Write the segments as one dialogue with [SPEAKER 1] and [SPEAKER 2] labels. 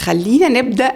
[SPEAKER 1] خلينا نبدأ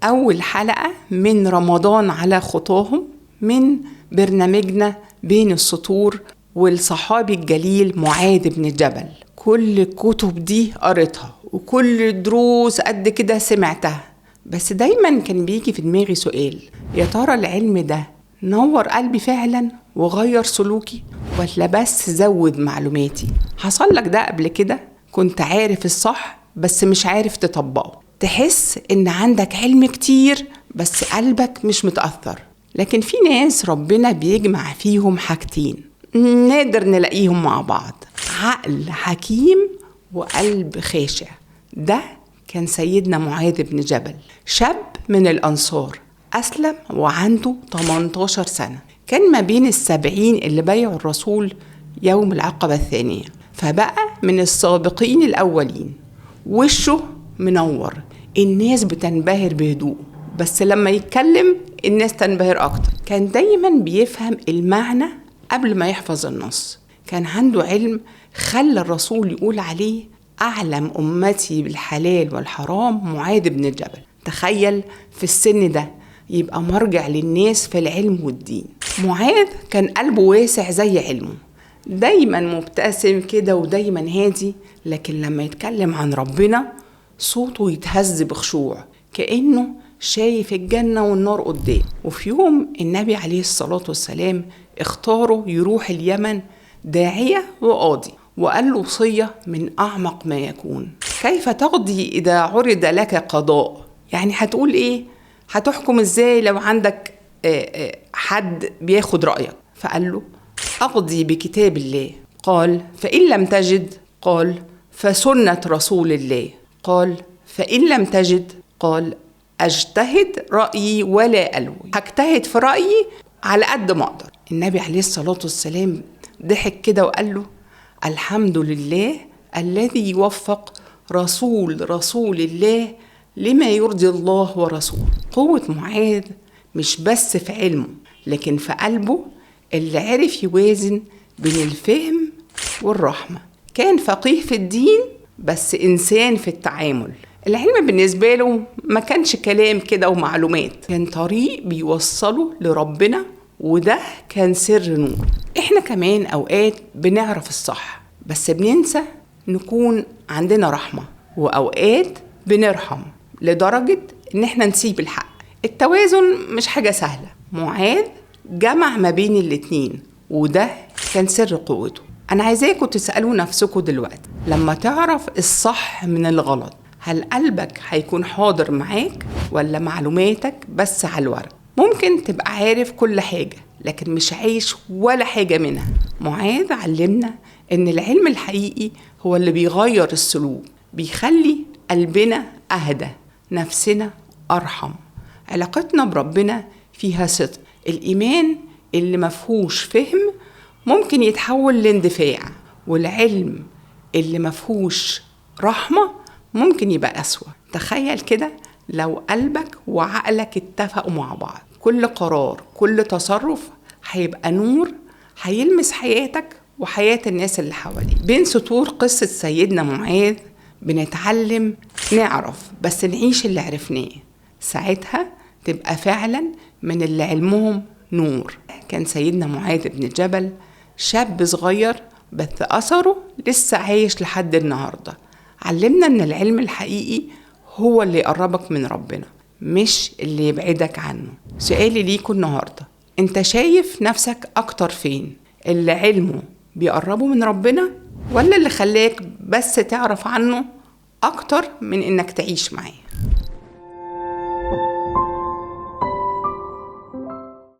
[SPEAKER 1] أول حلقة من رمضان على خطاهم من برنامجنا بين السطور والصحابي الجليل معاذ بن جبل. كل الكتب دي قريتها وكل الدروس قد كده سمعتها، بس دايما كان بيجي في دماغي سؤال: يا ترى العلم ده نور قلبي فعلا وغير سلوكي ولا بس زود معلوماتي؟ حصل لك ده قبل كده؟ كنت عارف الصح بس مش عارف تطبقه، تحس ان عندك علم كتير بس قلبك مش متأثر. لكن في ناس ربنا بيجمع فيهم حاجتين نقدر نلاقيهم مع بعض: عقل حكيم وقلب خاشع. ده كان سيدنا معاذ بن جبل، شاب من الأنصار، أسلم وعنده 18 سنة. كان ما بين 70 اللي بايعوا الرسول يوم العقبة الثانية، فبقى من السابقين الأولين. وشه منور، الناس بتنبهر بهدوء، بس لما يتكلم الناس تنبهر أكتر. كان دايما بيفهم المعنى قبل ما يحفظ النص. كان عنده علم خلى الرسول يقول عليه أعلم أمتي بالحلال والحرام معاذ بن جبل. تخيل في السن ده يبقى مرجع للناس في العلم والدين. معاذ كان قلبه واسع زي علمه، دايما مبتسم كده ودايما هادي، لكن لما يتكلم عن ربنا صوته يتهز بخشوع كأنه شايف الجنة والنار قدام. وفي يوم النبي عليه الصلاة والسلام اختاره يروح اليمن داعية وقاضي، وقال له وصية من أعمق ما يكون: كيف تقضي إذا عرض لك قضاء؟ يعني هتقول إيه؟ هتحكم إزاي لو عندك حد بياخد رأيك؟ فقال له: أقضي بكتاب الله. قال: فإن لم تجد؟ قال: فسنة رسول الله. قال: فإن لم تجد؟ قال: أجتهد رأيي ولا ألوي، هجتهد في رأيي على قد ما أقدر. النبي عليه الصلاة والسلام ضحك كده وقال له: الحمد لله الذي يوفق رسول الله لما يرضي الله ورسوله. قوة معاذ مش بس في علمه لكن في قلبه اللي عرف يوازن بين الفهم والرحمة. كان فقيه في الدين بس إنسان في التعامل. العلم بالنسبة له ما كانش كلام كده ومعلومات، كان طريق بيوصله لربنا، وده كان سر نور. احنا كمان اوقات بنعرف الصح بس بننسى نكون عندنا رحمة، واوقات بنرحم لدرجة ان احنا نسيب الحق. التوازن مش حاجة سهلة. معاذ جمع ما بين الاتنين، وده كان سر قوته. انا عايزاكم تسألوا نفسكم دلوقتي: لما تعرف الصح من الغلط، هل قلبك هيكون حاضر معاك ولا معلوماتك بس على الورق؟ ممكن تبقى عارف كل حاجة لكن مش عايش ولا حاجة منها. معاذ علمنا ان العلم الحقيقي هو اللي بيغير السلوك، بيخلي قلبنا أهدى، نفسنا أرحم، علاقتنا بربنا فيها صدق. الإيمان اللي مفهوش فهم ممكن يتحول لاندفاع، والعلم اللي مفهوش رحمة ممكن يبقى أسوأ. تخيل كده لو قلبك وعقلك اتفقوا مع بعض، كل قرار كل تصرف هيبقى نور هيلمس حياتك وحياة الناس اللي حواليك. بين سطور قصة سيدنا معاذ بنتعلم نعرف بس نعيش اللي عرفناه، ساعتها تبقى فعلا من اللي علمهم نور. كان سيدنا معاذ بن جبل شاب صغير بس أثره لسه عايش لحد النهاردة. علمنا ان العلم الحقيقي هو اللي يقربك من ربنا مش اللي يبعدك عنه. سؤالي ليكوا النهاردة: انت شايف نفسك اكتر فين؟ اللي علمه بيقربه من ربنا ولا اللي خلاك بس تعرف عنه اكتر من انك تعيش معاه؟